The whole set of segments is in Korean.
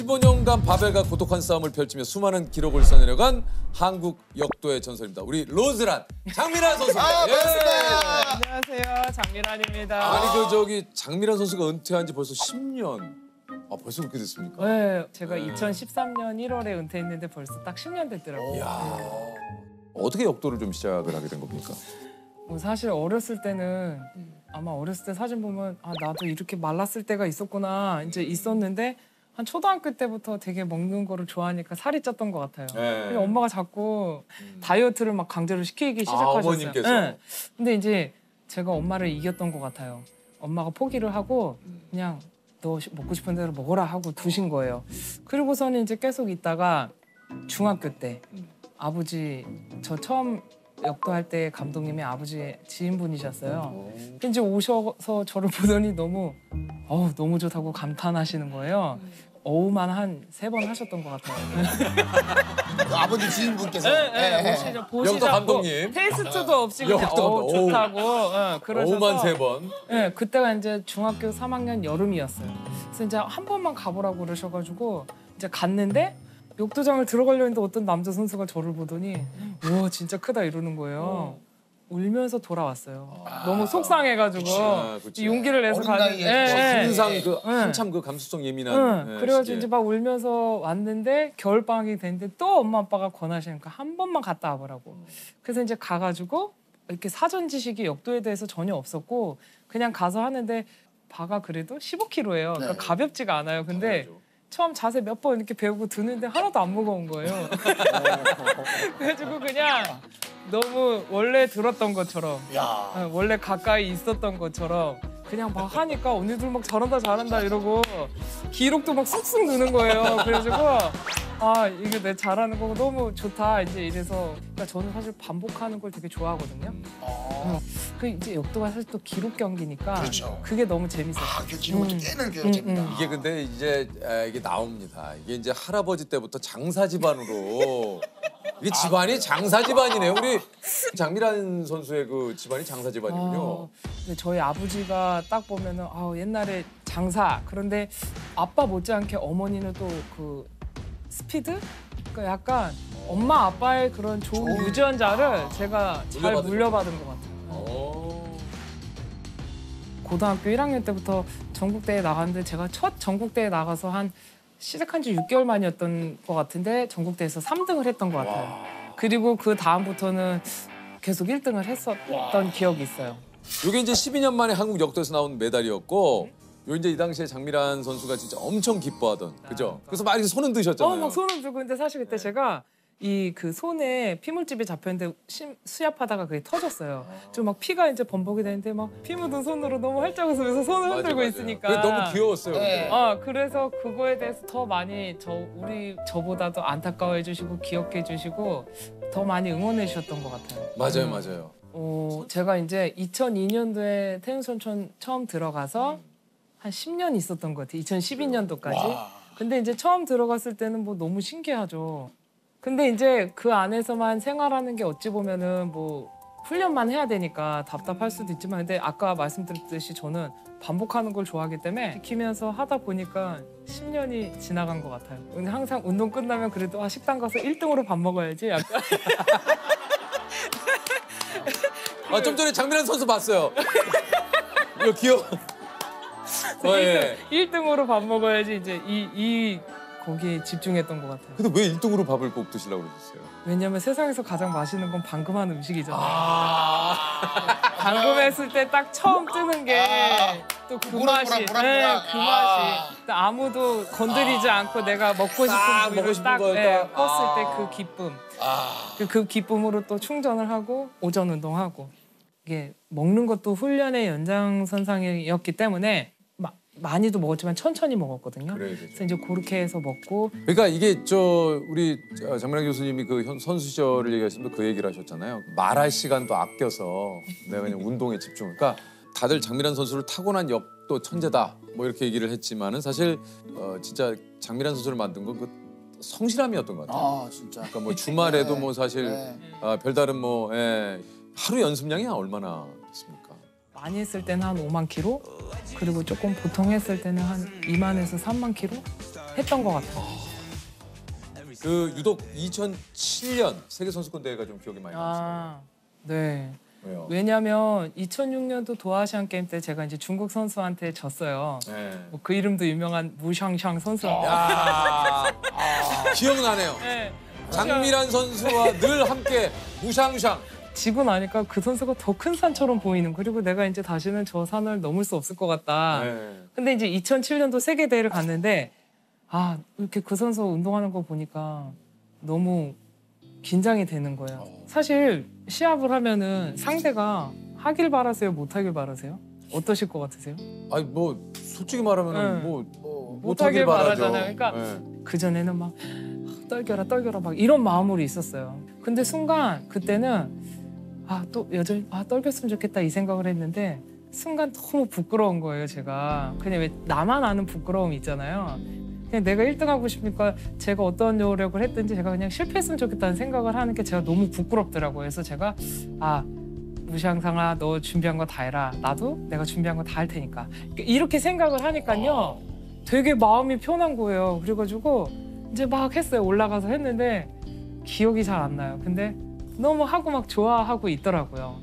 15년간 바벨과 고독한 싸움을 펼치며 수많은 기록을 써내려간 한국 역도의 전설입니다. 우리 로즈란 장미란 선수입니다. 안녕하세요, 장미란입니다. 아니 장미란 선수가 은퇴한 지 벌써 10년. 벌써 그렇게 됐습니까? 네, 제가 2013년 1월에 은퇴했는데 벌써 딱 10년 됐더라고요. 이야. 어떻게 역도를 좀 시작을 하게 된 겁니까? 사실 어렸을 때는 아마 어렸을 때 사진 보면 나도 이렇게 말랐을 때가 있었구나 이제 있었는데 한 초등학교 때부터 되게 먹는 거를 좋아하니까 살이 쪘던 것 같아요. 근데 엄마가 자꾸 다이어트를 막 강제로 시키기 시작하셨어요. 어머님께서. 네. 근데 이제 제가 엄마를 이겼던 것 같아요. 엄마가 포기를 하고 그냥 너 먹고 싶은 대로 먹어라 하고 두신 거예요. 그리고서는 이제 계속 있다가 중학교 때 아버지 저 처음 역도할 때 감독님이 아버지 지인분이셨어요. 이제 오셔서 저를 보더니 너무 좋다고 감탄하시는 거예요. 어우만 한 3번 하셨던 것 같아요. 아버지 지인분께서. 네, 보시죠. 역도 감독님. 테스트도 없이 그냥 좋다고 그러셔서. 어우만 3번. 네, 그때가 이제 중학교 3학년 여름이었어요. 그래서 이제 한 번만 가보라고 그러셔가지고 이제 갔는데 역도장을 들어가려 했는데 어떤 남자 선수가 저를 보더니 우와 진짜 크다 이러는 거예요. 울면서 돌아왔어요. 너무 속상해가지고 그치. 용기를 내서 어린 나이에 항상 한참 그 감수성 예민한. 그래가지고 시기에. 이제 막 울면서 왔는데 겨울 방학이 됐는데 또 엄마 아빠가 권하시니까 한 번만 갔다 와보라고. 그래서 이제 가가지고 이렇게 사전 지식이 역도에 대해서 전혀 없었고 그냥 가서 하는데 바가 그래도 15kg예요. 그러니까 가볍지가 않아요. 근데 처음 자세 몇 번 이렇게 배우고 드는데 하나도 안 무거운 거예요. 그래가지고 그냥 너무 원래 들었던 것처럼 원래 가까이 있었던 것처럼 그냥 막 하니까 언니들 막 잘한다 이러고 기록도 막 쑥쑥 느는 거예요. 그래가지고 이게 내 잘하는 거고 너무 좋다 이제 이래서 그러니까 저는 사실 반복하는 걸 되게 좋아하거든요. 그 이제 역도가 사실 또 기록 경기니까 그렇죠. 그게 너무 재밌어요. 그 기록을 또 깨는 게 재밌다. 이게 근데 이제 이게 나옵니다. 이게 이제 할아버지 때부터 장사 집안으로 이게 집안이 장사 집안이네요. 우리 장미란 선수의 그 집안이 장사 집안이군요. 근데 저희 아버지가 딱 보면은 옛날에 장사 그런데 아빠 못지않게 어머니는 또 그 스피드? 그러니까 약간 엄마 아빠의 그런 좋은 유전자를 제가 잘 물려받은 것 같아요. 고등학교 1학년 때부터 전국대회 나갔는데 제가 첫 전국대회 나가서 한 시작한 지 6개월 만이었던 것 같은데 전국대회에서 3등을 했던 것 같아요. 그리고 그 다음부터는 계속 1등을 했었던 기억이 있어요. 이게 이제 12년 만에 한국 역도에서 나온 메달이었고 요 이제 이 당시에 장미란 선수가 진짜 엄청 기뻐하던 그죠? 그래서 막 이렇게 손은 드셨잖아요. 막 손을 들고 근데 사실 그때 제가 이 그 손에 피물집이 잡혔는데 수압하다가 그게 터졌어요. 좀 막 피가 이제 범벅이 되는데 막 피 묻은 손으로 너무 활짝 웃으면서 손을 흔들고 있으니까. 그게 너무 귀여웠어요. 그래서 그거에 대해서 더 많이 저보다도 안타까워해 주시고 귀엽게 해 주시고 더 많이 응원해 주셨던 것 같아요. 맞아요. 제가 이제 2002년도에 태릉선천 처음 들어가서 한 10년 있었던 것 같아요. 2012년도까지. 근데 이제 처음 들어갔을 때는 뭐 너무 신기하죠. 근데 이제 그 안에서만 생활하는 게 어찌 보면은 뭐 훈련만 해야 되니까 답답할 수도 있지만 근데 아까 말씀드렸듯이 저는 반복하는 걸 좋아하기 때문에 시키면서 하다 보니까 10년이 지나간 것 같아요. 근데 항상 운동 끝나면 그래도 식당 가서 1등으로 밥 먹어야지 약간. 좀 전에 장미란 선수 봤어요. 이거 귀여워. 1등으로 밥 먹어야지 이제 거기에 집중했던 것 같아요. 근데 왜 1등으로 밥을 꼭 드시려고 그러셨어요? 왜냐면 세상에서 가장 맛있는 건 방금한 음식이잖아요. 방금했을 때 딱 처음 뜨는 게 또 그 맛이, 그 맛이. 아무도 건드리지 않고 내가 먹고 싶은 부위를 딱 뻗을 때 그 기쁨. 그 기쁨으로 또 충전을 하고 오전 운동하고 이게 먹는 것도 훈련의 연장선상이었기 때문에 많이도 먹었지만 천천히 먹었거든요. 그래서 이제 그렇게 해서 먹고. 그러니까 이게 우리 장미란 교수님이 그 선수 시절을 얘기하시면서 그 얘기를 하셨잖아요. 말할 시간도 아껴서 내가 그냥 운동에 집중. 그러니까 다들 장미란 선수를 타고난 역도 천재다 뭐 이렇게 얘기를 했지만은 사실 진짜 장미란 선수를 만든 건 그 성실함이었던 것 같아요. 진짜. 그러니까 뭐 주말에도 뭐 사실 별다른 뭐 하루 연습량이 얼마나 됐습니까? 많이 했을 때는 한 5만 킬로 그리고 조금 보통 했을 때는 한 2만에서 3만 킬로 했던 것 같아요. 그 유독 2007년 세계 선수권 대회가 좀 기억이 많이 남으시네요. 아, 네. 왜요? 왜냐면 2006년도 도아시안 게임 때 제가 이제 중국 선수한테 졌어요. 네. 뭐 그 이름도 유명한 무샹샹 선수한테. 야, 기억나네요. 네. 장미란 선수와 늘 함께 무샹샹. 지고 나니까 그 선수가 더 큰 산처럼 보이는. 그리고 내가 이제 다시는 저 산을 넘을 수 없을 것 같다. 네. 근데 이제 2007년도 세계 대회를 갔는데 아 이렇게 그 선수 운동하는 거 보니까 너무 긴장이 되는 거예요. 사실 시합을 하면은 상대가 하길 바라세요, 못하길 바라세요? 어떠실 것 같으세요? 아니 뭐 솔직히 말하면 네. 뭐 못하길 못하길 바라죠. 바라잖아요. 그러니까 네. 그 전에는 막 떨겨라 막 이런 마음으로 있었어요. 근데 순간 그때는 또 여전히 떨겼으면 좋겠다 이 생각을 했는데 순간 너무 부끄러운 거예요. 제가 그냥 왜 나만 아는 부끄러움 있잖아요. 그냥 내가 1등 하고 싶으니까 제가 어떤 노력을 했든지 제가 그냥 실패했으면 좋겠다는 생각을 하는 게 제가 너무 부끄럽더라고요. 그래서 제가 무샹상아 너 준비한 거 다 해라. 나도 내가 준비한 거 다 할 테니까. 이렇게 생각을 하니까요. 되게 마음이 편한 거예요. 그래가지고 이제 막 했어요. 올라가서 했는데 기억이 잘 안 나요. 근데 너무 하고 막 좋아하고 있더라고요.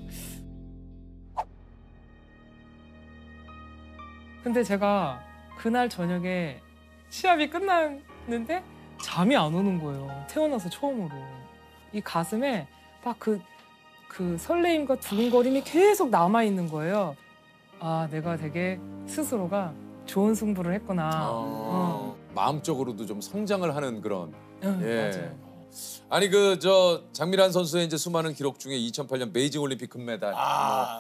근데 제가 그날 저녁에 시합이 끝났는데 잠이 안 오는 거예요. 태어나서 처음으로. 이 가슴에 막 그 설레임과 두근거림이 계속 남아있는 거예요. 내가 되게 스스로가 좋은 승부를 했구나. 마음적으로도 좀 성장을 하는 그런. 응, 예. 맞아요. 아니 장미란 선수의 이제 수많은 기록 중에 2008년 베이징 올림픽 금메달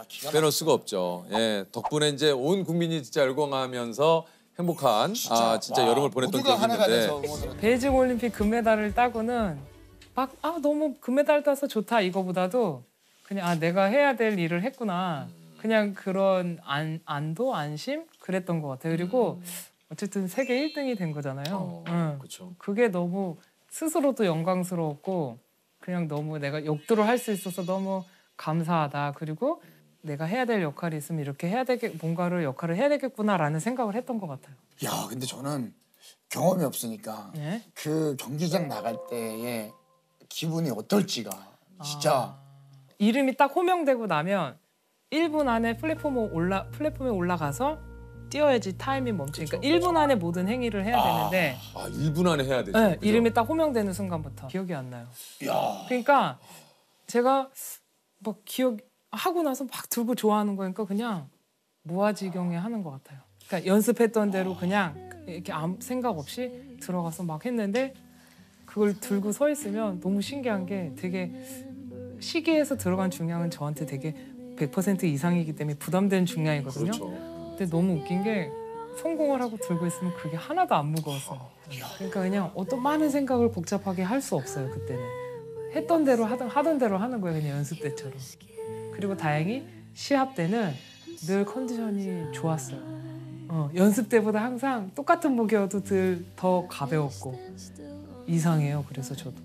기가 빼놓을 수가 없죠. 예, 덕분에 이제 온 국민이 진짜 열광하면서 행복한 진짜 와, 여름을 보냈던 모두가 기억이 하나가 있는데. 돼서 응원을 베이징 올림픽 금메달을 따고는 막 너무 금메달 따서 좋다 이거보다도 그냥 내가 해야 될 일을 했구나. 그냥 그런 안도 안심 그랬던 것 같아요. 그리고 어쨌든 세계 1등이 된 거잖아요. 그렇죠. 그게 너무 스스로도 영광스러웠고 그냥 너무 내가 역도를 할 수 있어서 너무 감사하다. 그리고 내가 해야 될 역할이 있으면 이렇게 뭔가를 역할을 해야 되겠구나라는 생각을 했던 것 같아요. 야 근데 저는 경험이 없으니까 예? 그 경기장 나갈 때의 기분이 어떨지가 진짜 이름이 딱 호명되고 나면 1분 안에 플랫폼에 올라가서 뛰어야지 타임이 멈추니까 1분 안에 모든 행위를 해야 되는데 1분 안에 해야 되죠. 네, 그죠? 이름이 딱 호명되는 순간부터 기억이 안 나요. 야 그러니까 제가 막 하고 나서 막 들고 좋아하는 거니까 그냥 무아지경에 하는 것 같아요. 그러니까 연습했던 대로 그냥 이렇게 아무 생각 없이 들어가서 막 했는데 그걸 들고 서 있으면 너무 신기한 게 되게 시계에서 들어간 중량은 저한테 되게 100% 이상이기 때문에 부담되는 중량이거든요. 그렇죠. 근데 너무 웃긴 게 성공을 하고 들고 있으면 그게 하나도 안 무거웠어요. 그러니까 그냥 어떤 많은 생각을 복잡하게 할 수 없어요. 그때는 했던 대로 하던 대로 하는 거예요. 그냥 연습 때처럼. 그리고 다행히 시합 때는 늘 컨디션이 좋았어요. 연습 때보다 항상 똑같은 무게여도 더 가벼웠고 이상해요. 그래서 저도.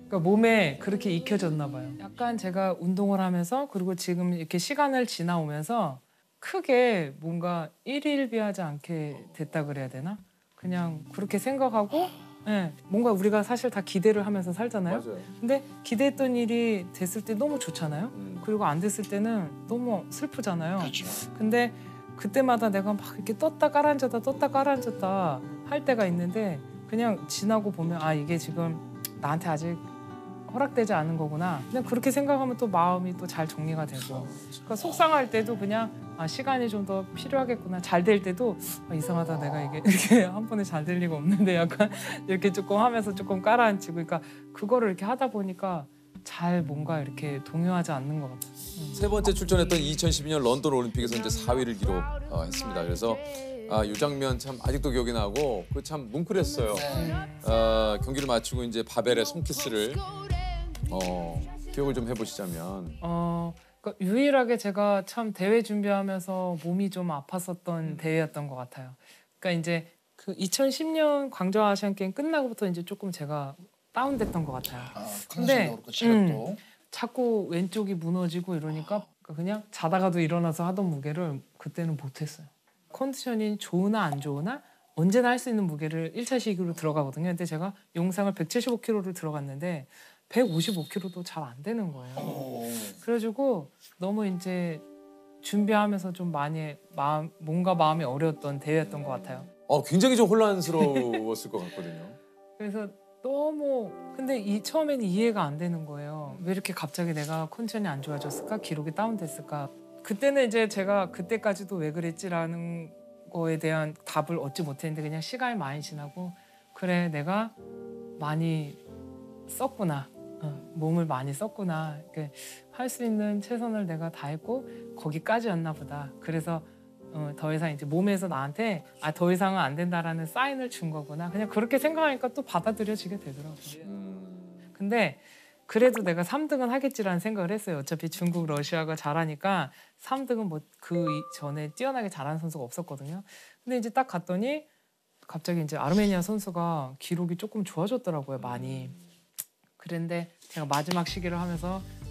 그러니까 몸에 그렇게 익혀졌나 봐요. 약간 제가 운동을 하면서 그리고 지금 이렇게 시간을 지나오면서 크게 뭔가 일일비하지 않게 됐다 그래야 되나? 그냥 그렇게 생각하고 뭔가 우리가 사실 다 기대를 하면서 살잖아요. 맞아요. 근데 기대했던 일이 됐을 때 너무 좋잖아요. 그리고 안 됐을 때는 너무 슬프잖아요. 그렇죠. 근데 그때마다 내가 막 이렇게 떴다 가라앉았다 할 때가 있는데 그냥 지나고 보면 이게 지금 나한테 아직 허락되지 않은 거구나. 그냥 그렇게 생각하면 또 마음이 또 잘 정리가 되고. 그러니까 속상할 때도 그냥 시간이 좀 더 필요하겠구나. 잘 될 때도 이상하다. 내가 이게 이렇게 한 번에 잘 될 리가 없는데 약간 이렇게 조금 하면서 조금 깔아앉히고. 그러니까 그거를 이렇게 하다 보니까 잘 뭔가 이렇게 동요하지 않는 것 같아요. 세 번째 출전했던 2012년 런던 올림픽에서 이제 4위를 기록했습니다. 그래서 이 장면 참 아직도 기억이 나고 그 참 뭉클했어요. 경기를 마치고 이제 바벨에 손키스를 기억을 좀 해보시자면. 그러니까 유일하게 제가 참 대회 준비하면서 몸이 좀 아팠었던 대회였던 것 같아요. 그러니까 이제 그 2010년 광저우 아시안 게임 끝나고부터 이제 조금 제가 다운됐던 것 같아요. 컨디션도 그렇고 체력도 자꾸 왼쪽이 무너지고 이러니까 그냥 자다가도 일어나서 하던 무게를 그때는 못했어요. 컨디션이 좋으나 안 좋으나 언제나 할 수 있는 무게를 1차 시기로 들어가거든요. 근데 제가 용상을 175kg를 들어갔는데 155kg도 잘 안 되는 거예요. 그래가지고 너무 이제 준비하면서 좀 많이 몸과 마음이 어려웠던 대회였던 것 같아요. 굉장히 좀 혼란스러웠을 것 같거든요. 그래서 너무 근데 처음에는 이해가 안 되는 거예요. 왜 이렇게 갑자기 내가 컨디션이 안 좋아졌을까? 기록이 다운됐을까? 그때는 이제 제가 그때까지도 왜 그랬지라는 거에 대한 답을 얻지 못했는데 그냥 시간이 많이 지나고 그래 내가 많이 썼구나. 몸을 많이 썼구나. 할 수 있는 최선을 내가 다했고 거기까지였나 보다. 그래서 더 이상 이제 몸에서 나한테 더 이상은 안 된다라는 사인을 준 거구나. 그냥 그렇게 생각하니까 또 받아들여지게 되더라고요. 근데 그래도 내가 3등은 하겠지라는 생각을 했어요. 어차피 중국, 러시아가 잘하니까 3등은 뭐 그 전에 뛰어나게 잘하는 선수가 없었거든요. 근데 이제 딱 갔더니 갑자기 이제 아르메니아 선수가 기록이 조금 좋아졌더라고요, 많이. 그런데 제가 마지막 시기를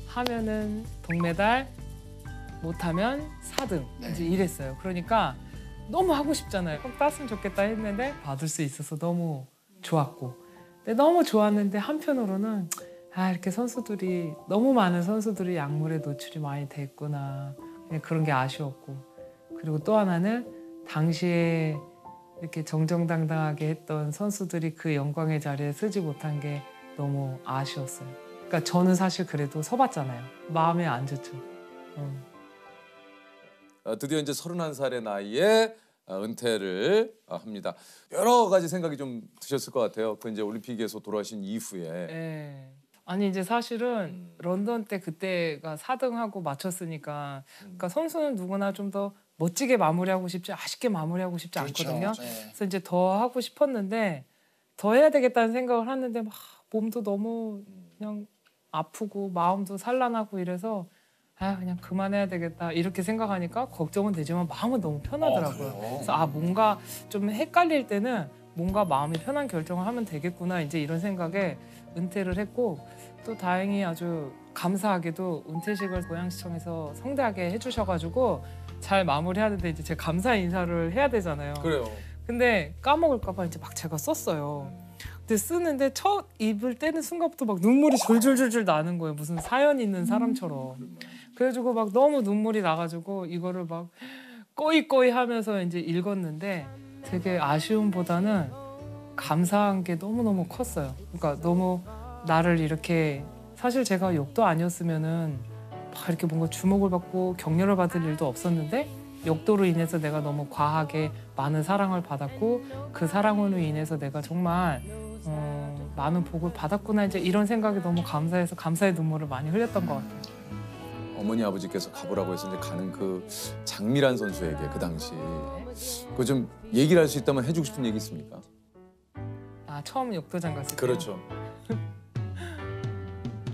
하면은 동메달, 못하면 4등 이제 이랬어요. 그러니까 너무 하고 싶잖아요. 꼭 땄으면 좋겠다 했는데 받을 수 있어서 너무 좋았고, 근데 너무 좋았는데 한편으로는 이렇게 선수들이 너무 많은 선수들이 약물에 노출이 많이 됐구나. 그냥 그런 게 아쉬웠고, 그리고 또 하나는 당시에 이렇게 정정당당하게 했던 선수들이 그 영광의 자리에 서지 못한 게 너무 아쉬웠어요. 그러니까 저는 사실 그래도 서봤잖아요. 마음에 안 좋죠. 드디어 이제 31살의 나이에 은퇴를 합니다. 여러 가지 생각이 좀 드셨을 것 같아요. 그 이제 올림픽에서 돌아오신 이후에. 네. 아니 이제 사실은 런던 때 그때가 4등하고 맞췄으니까 그러니까 선수는 누구나 좀 더 멋지게 마무리하고 싶지 아쉽게 마무리하고 싶지 그렇죠. 않거든요. 네. 그래서 이제 더 하고 싶었는데 더 해야 되겠다는 생각을 하는데 막 몸도 너무 그냥 아프고 마음도 산란하고 이래서 그냥 그만해야 되겠다 이렇게 생각하니까 걱정은 되지만 마음은 너무 편하더라고요. 그래서 뭔가 좀 헷갈릴 때는 뭔가 마음이 편한 결정을 하면 되겠구나 이제 이런 생각에 은퇴를 했고, 또 다행히 아주 감사하게도 은퇴식을 고양시청에서 성대하게 해주셔가지고 잘 마무리하는데 이제 제가 감사 인사를 해야 되잖아요. 그래요. 근데 까먹을까봐 이제 막 제가 썼어요. 근데 쓰는데 첫 입을 떼는 순간부터 막 눈물이 줄줄줄줄 나는 거예요. 무슨 사연 있는 사람처럼. 그래가지고 막 너무 눈물이 나가지고 이거를 막 꺼이꺼이 하면서 이제 읽었는데 되게 아쉬움보다는 감사한 게 너무너무 컸어요. 그러니까 너무 나를 이렇게, 사실 제가 욕도 아니었으면은 막 이렇게 뭔가 주목을 받고 격려를 받을 일도 없었는데 욕도로 인해서 내가 너무 과하게 많은 사랑을 받았고 그 사랑으로 인해서 내가 정말 많은 복을 받았구나 이제 이런 생각이 너무 감사해서 감사의 눈물을 많이 흘렸던 것 같아요. 어머니 아버지께서 가보라고 해서 이제 가는 그 장미란 선수에게 그 당시 그 좀 얘기를 할 수 있다면 해주고 싶은 얘기 있습니까? 처음 역도장 갔을 때 그렇죠.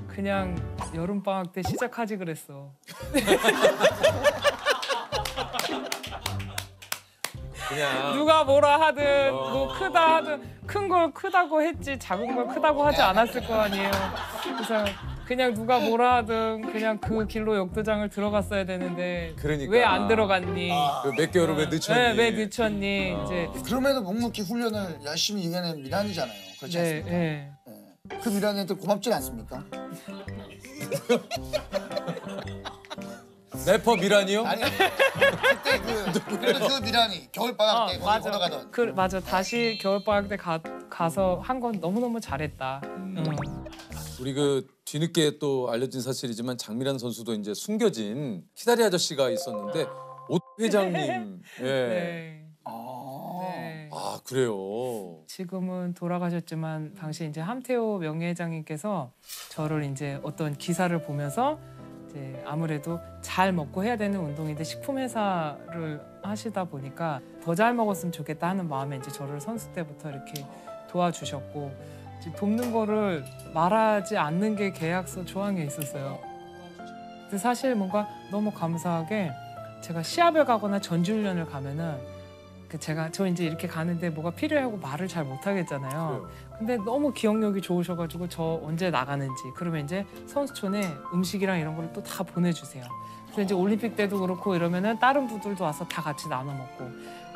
그냥 여름방학 때 시작하지 그랬어. 그냥 누가 뭐라 하든 뭐 크다 하든 큰 걸 크다고 했지 작은 걸 크다고 하지 않았을 거 아니에요. 그래서 그냥 누가 뭐라 하든 그냥 그 길로 역도장을 들어갔어야 되는데 그러니까. 왜 안 들어갔니? 그 몇 개월을 왜 늦췄니? 네, 왜 늦췄니? 이제 그럼에도 묵묵히 훈련을 열심히 이겨낸 미란이잖아요. 그렇지 않습니까? 네. 그 미란이한테 고맙지 않습니까? 래퍼 미란이요? 아니 그때 그 미란이 겨울방학 때 거기 걸어가던 맞아. 다시 겨울방학 때 가서 한 건 너무너무 잘했다. 우리 그 뒤늦게 또 알려진 사실이지만 장미란 선수도 이제 숨겨진 키다리 아저씨가 있었는데 옷 회장님. 예. 네. 아, 네. 아 그래요. 지금은 돌아가셨지만 당시 이제 함태호 명예회장님께서 저를 이제 어떤 기사를 보면서 이제 아무래도 잘 먹고 해야 되는 운동인데 식품 회사를 하시다 보니까 더 잘 먹었으면 좋겠다 하는 마음에 이제 저를 선수 때부터 이렇게 도와주셨고, 이제 돕는 거를 말하지 않는 게 계약서 조항에 있었어요. 근데 사실 뭔가 너무 감사하게 제가 시합을 가거나 전지훈련을 가면은 저 이제 이렇게 가는데 뭐가 필요하고 말을 잘 못하겠잖아요. 근데 너무 기억력이 좋으셔가지고 저 언제 나가는지 그러면 이제 선수촌에 음식이랑 이런 걸 또 다 보내주세요. 그래서 이제 올림픽 때도 그렇고 이러면은 다른 부들도 와서 다 같이 나눠 먹고,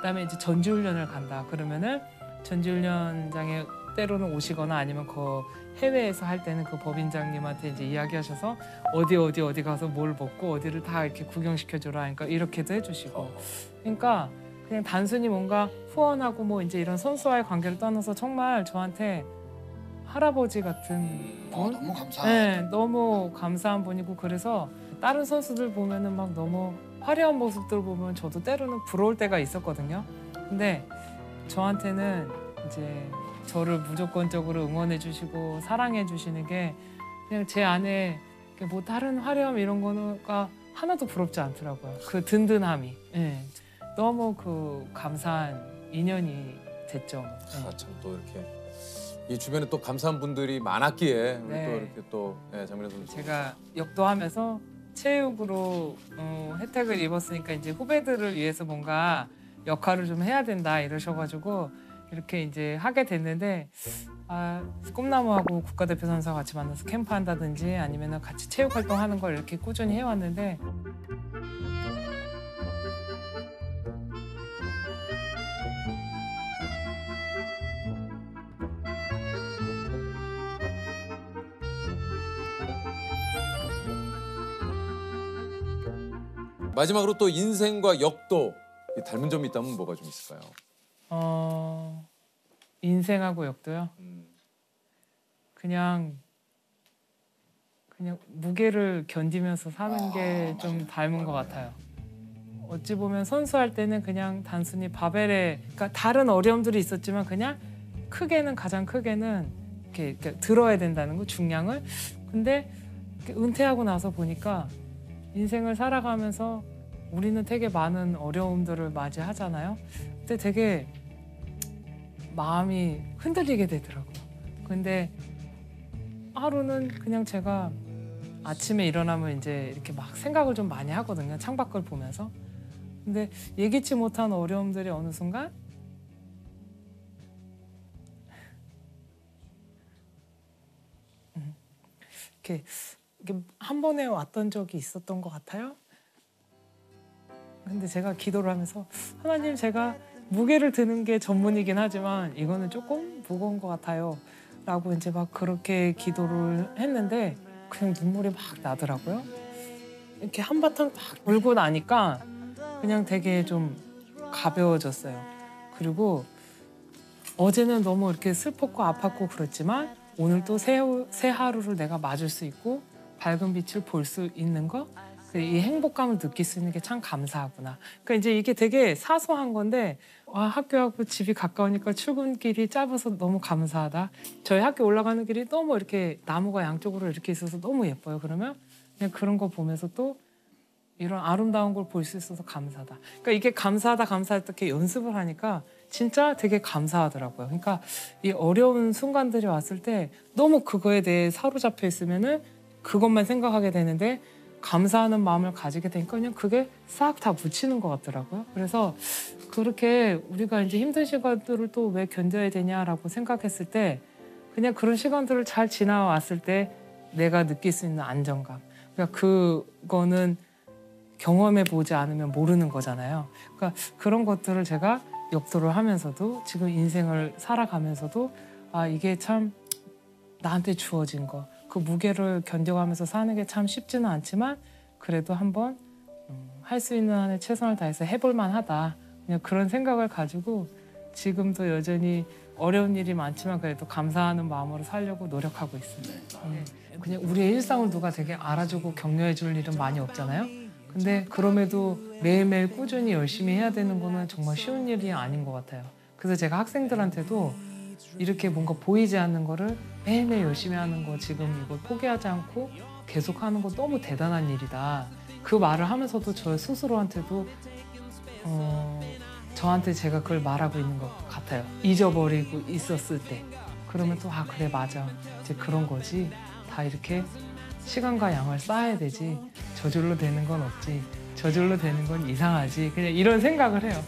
그다음에 이제 전지훈련을 간다. 그러면은 전지훈련장에 때로는 오시거나 아니면 그 해외에서 할 때는 그 법인장님한테 이제 이야기하셔서 어디 가서 뭘 먹고 어디를 다 이렇게 구경시켜줘라. 그러니까 이렇게도 해주시고. 그러니까 그냥 단순히 뭔가 후원하고 뭐 이제 이런 선수와의 관계를 떠나서 정말 저한테 할아버지 같은 분? 너무 감사하다. 네, 너무 감사한 분이고 그래서 다른 선수들 보면은 막 너무 화려한 모습들 보면 저도 때로는 부러울 때가 있었거든요. 근데 저한테는 이제 저를 무조건적으로 응원해 주시고 사랑해 주시는 게 그냥 제 안에 뭐 다른 화려함 이런 거가 하나도 부럽지 않더라고요. 그 든든함이. 네. 너무 그 감사한 인연이 됐죠. 네. 참 또 이렇게 이 주변에 또 감사한 분들이 많았기에 우리 네. 또 이렇게 또 장민아 선수. 제가 역도하면서 체육으로 혜택을 입었으니까 이제 후배들을 위해서 뭔가 역할을 좀 해야 된다 이러셔가지고 이렇게 이제 하게 됐는데 꿈나무하고 국가대표 선수와 같이 만나서 캠프 한다든지 아니면 같이 체육 활동하는 걸 이렇게 꾸준히 해왔는데 마지막으로 또 인생과 역도 닮은 점이 있다면 뭐가 좀 있을까요? 인생하고 역도요. 그냥 무게를 견디면서 사는 게 좀 닮은 것 같아요. 어찌 보면 선수할 때는 그냥 단순히 바벨에 그러니까 다른 어려움들이 있었지만 그냥 가장 크게는 이렇게 들어야 된다는 거 중량을. 근데 은퇴하고 나서 보니까 인생을 살아가면서 우리는 되게 많은 어려움들을 맞이하잖아요. 근데 되게 마음이 흔들리게 되더라고요. 근데 하루는 그냥 제가 아침에 일어나면 이제 이렇게 막 생각을 좀 많이 하거든요. 창밖을 보면서. 근데 예기치 못한 어려움들이 어느 순간 이렇게 한 번에 왔던 적이 있었던 것 같아요. 근데 제가 기도를 하면서 하나님 제가 무게를 드는 게 전문이긴 하지만 이거는 조금 무거운 것 같아요. 라고 이제 막 그렇게 기도를 했는데 그냥 눈물이 막 나더라고요. 이렇게 한바탕 딱 울고 나니까 그냥 되게 좀 가벼워졌어요. 그리고 어제는 너무 이렇게 슬펐고 아팠고 그랬지만 오늘 또 새 하루를 내가 맞을 수 있고 밝은 빛을 볼 수 있는 거, 이 행복감을 느낄 수 있는 게 참 감사하구나. 그러니까 이제 이게 되게 사소한 건데 학교하고 집이 가까우니까 출근길이 짧아서 너무 감사하다. 저희 학교 올라가는 길이 너무 이렇게 나무가 양쪽으로 이렇게 있어서 너무 예뻐요. 그러면 그냥 그런 거 보면서 또 이런 아름다운 걸 볼 수 있어서 감사하다. 그러니까 이게 감사하다 이렇게 연습을 하니까 진짜 되게 감사하더라고요. 그러니까 이 어려운 순간들이 왔을 때 너무 그거에 대해 사로잡혀 있으면은 그것만 생각하게 되는데 감사하는 마음을 가지게 되니까 그냥 그게 싹 다 묻히는 것 같더라고요. 그래서 그렇게 우리가 이제 힘든 시간들을 또 왜 견뎌야 되냐라고 생각했을 때 그냥 그런 시간들을 잘 지나왔을 때 내가 느낄 수 있는 안정감. 그러니까 그거는 경험해 보지 않으면 모르는 거잖아요. 그러니까 그런 것들을 제가 역도를 하면서도 지금 인생을 살아가면서도 이게 참 나한테 주어진 거. 그 무게를 견뎌가면서 사는 게 참 쉽지는 않지만 그래도 한번 할 수 있는 한에 최선을 다해서 해볼 만하다. 그냥 그런 생각을 가지고 지금도 여전히 어려운 일이 많지만 그래도 감사하는 마음으로 살려고 노력하고 있습니다. 그냥 우리의 일상을 누가 되게 알아주고 격려해 줄 일은 많이 없잖아요. 근데 그럼에도 매일매일 꾸준히 열심히 해야 되는 거는 정말 쉬운 일이 아닌 것 같아요. 그래서 제가 학생들한테도 이렇게 뭔가 보이지 않는 거를 매일매일 열심히 하는 거 지금 이걸 포기하지 않고 계속 하는 거 너무 대단한 일이다. 그 말을 하면서도 저 스스로한테도 저한테 제가 그걸 말하고 있는 것 같아요. 잊어버리고 있었을 때. 그러면 또 그래 맞아. 이제 그런 거지. 다 이렇게 시간과 양을 쌓아야 되지. 저절로 되는 건 없지. 저절로 되는 건 이상하지. 그냥 이런 생각을 해요.